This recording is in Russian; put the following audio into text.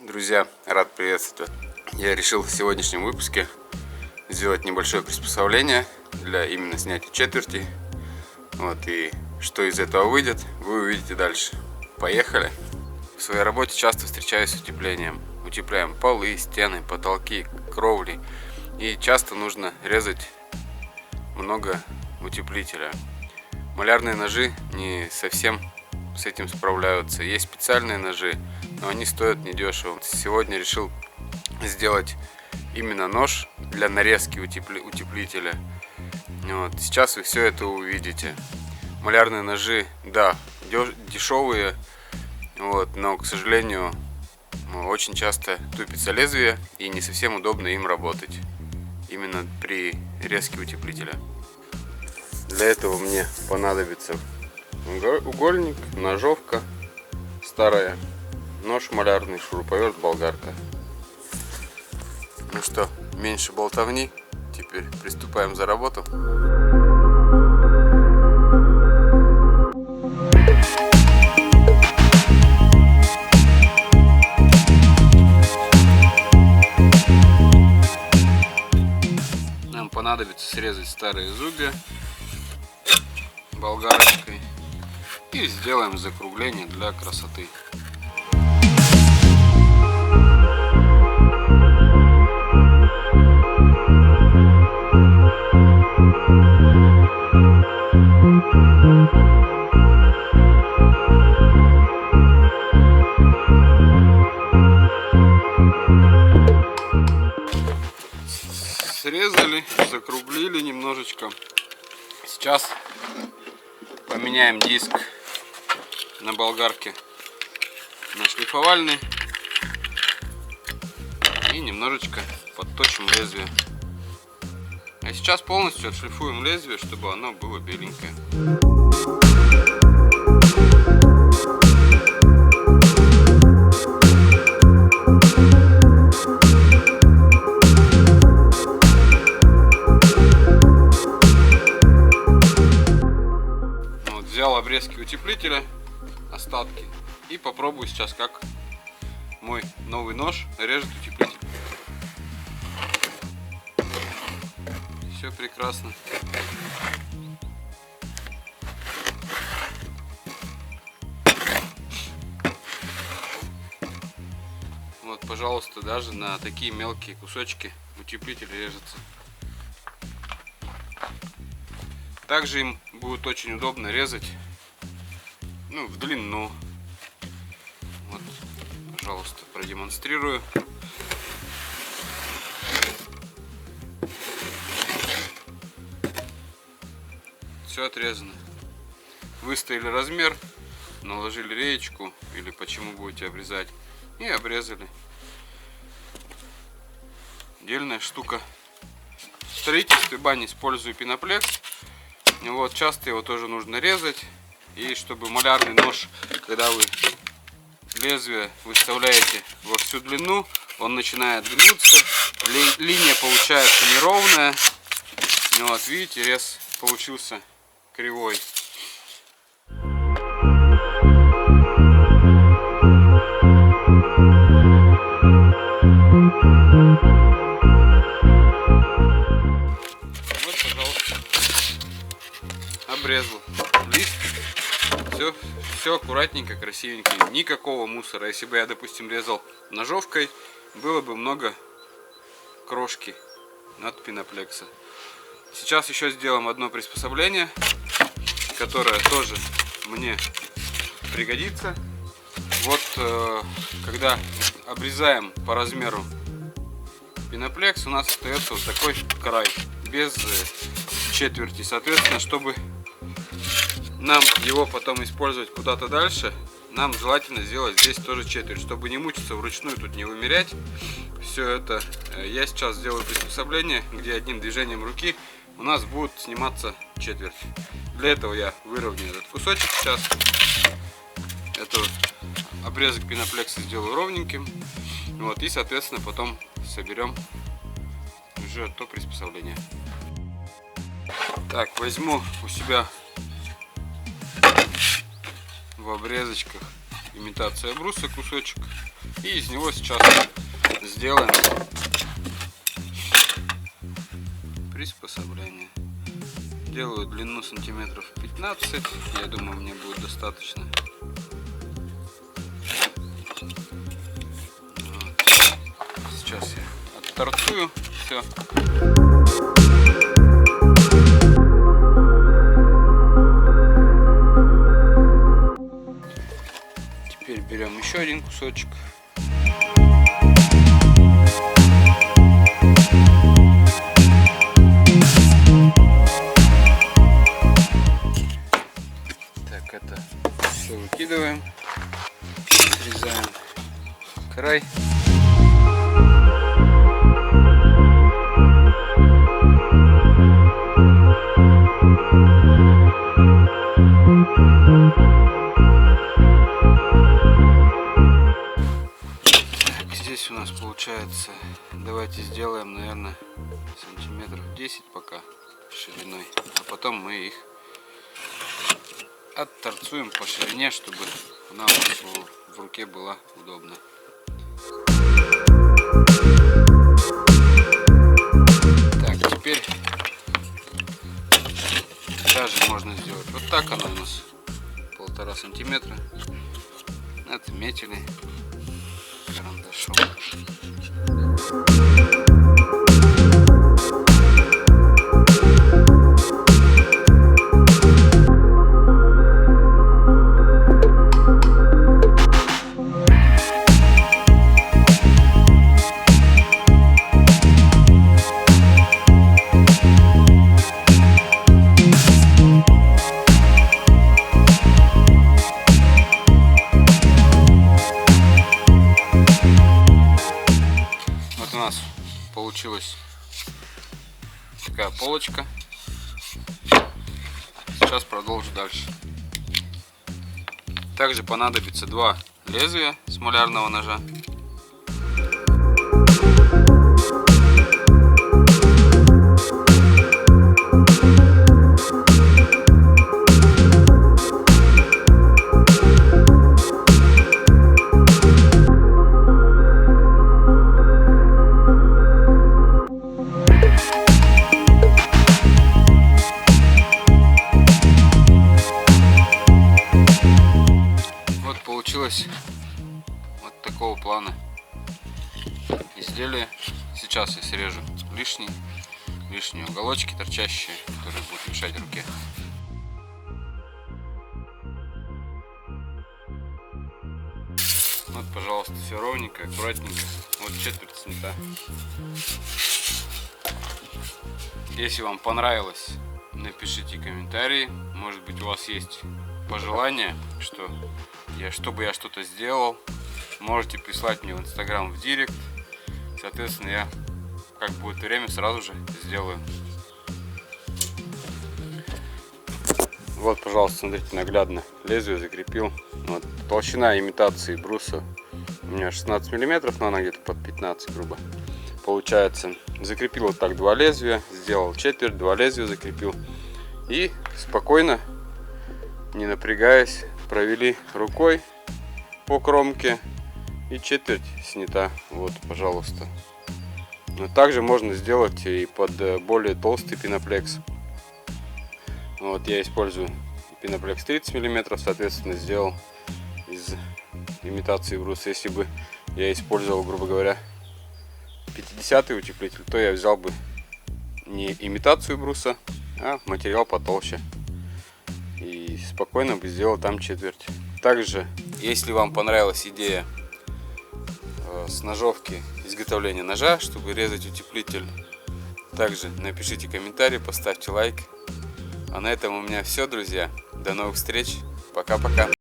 Друзья, рад приветствовать. Я решил в сегодняшнем выпуске сделать небольшое приспособление для именно снятия четверти. И что из этого выйдет, вы увидите дальше. Поехали! В своей работе часто встречаюсь с утеплением. Утепляем полы, стены, потолки, кровли. И часто нужно резать много утеплителя. Малярные ножи не совсем с этим справляются. Есть специальные ножи, но они стоят недешево. Сегодня решил сделать именно нож для нарезки утеплителя. Сейчас вы все это увидите. Малярные ножи, да, дешевые, но, к сожалению, очень часто тупится лезвие и не совсем удобно им работать. Именно при резке утеплителя. Для этого мне понадобится угольник, ножовка старая, нож малярный, шуруповерт, болгарка. Ну что, меньше болтовни, теперь приступаем за работу. Нам понадобится срезать старые зубья болгарочкой и сделаем закругление для красоты. Срезали, закруглили немножечко. Сейчас поменяем диск на болгарке на шлифовальный и немножечко подточим лезвие. А сейчас полностью отшлифуем лезвие, чтобы оно было беленькое. Взял обрезки утеплителя, остатки, и попробую сейчас, как мой новый нож режет утеплитель. Все прекрасно. Пожалуйста, даже на такие мелкие кусочки утеплитель режется. Также им будет очень удобно резать в длину. Пожалуйста, продемонстрирую. Все отрезано. Выставили размер, наложили реечку или почему будете обрезать, и обрезали. Дельная штука. В строительстве бани использую пеноплекс. Часто его тоже нужно резать. И чтобы малярный нож, когда вы лезвие выставляете во всю длину, он начинает гнуться, линия получается неровная. Видите, рез получился кривой. Пожалуйста, обрезал лист. Все аккуратненько, красивенько, никакого мусора. Если бы я, допустим, резал ножовкой, было бы много крошки от пеноплекса. Сейчас еще сделаем одно приспособление, которое тоже мне пригодится. Когда обрезаем по размеру пеноплекс, у нас остается вот такой край без четверти. Соответственно, чтобы нам его потом использовать куда-то дальше, нам желательно сделать здесь тоже четверть, чтобы не мучиться вручную, тут не вымерять. Все это я сейчас сделаю приспособление, где одним движением руки у нас будет сниматься четверть. Для этого я выровняю этот кусочек сейчас. Это обрезок пеноплекса сделаю ровненьким. И соответственно потом соберем уже то приспособление. Так, возьму у себя в обрезочках имитация бруса кусочек. И из него сейчас сделаем приспособление. Делаю длину сантиметров 15, я думаю, мне будет достаточно. Вот. Сейчас я отторцую все. Теперь берем еще один кусочек. Так, это все выкидываем, срезаем край. Здесь у нас получается, давайте сделаем, наверное, сантиметров 10 пока шириной, а потом мы их отторцуем по ширине, чтобы она у нас в руке была удобно. Так, теперь даже можно сделать вот так, она у нас 1,5 сантиметра. Отметили карандашом. Вот у нас получилась такая полочка. Сейчас продолжу дальше. Также понадобится 2 лезвия с малярного ножа. Получилось вот такого плана изделие. Сейчас я срежу лишние уголочки торчащие, которые будут мешать руке. Вот, пожалуйста, все ровненько, аккуратненько. Вот четверть снята. Если вам понравилось, напишите комментарии. Может быть, у вас есть пожелания, чтобы я что-то сделал. Можете прислать мне в Инстаграм, в директ. Соответственно, я, как будет время, сразу же сделаю. Вот, пожалуйста, смотрите, наглядно лезвие закрепил. Вот, толщина имитации бруса у меня 16 мм, но она где-то под 15, грубо получается. Закрепил вот так 2 лезвия, сделал четверть, 2 лезвия закрепил. И спокойно, не напрягаясь, провели рукой по кромке, и четверть снята. Вот, пожалуйста. Но также можно сделать и под более толстый пеноплекс. Вот, я использую пеноплекс 30 мм, соответственно, сделал из имитации бруса. Если бы я использовал, грубо говоря, 50-й утеплитель, то я взял бы не имитацию бруса, а материал потолще. И спокойно бы сделал там четверть. Также, если вам понравилась идея с ножовки изготовления ножа, чтобы резать утеплитель, также напишите комментарий, поставьте лайк. А на этом у меня все, друзья. До новых встреч. Пока-пока.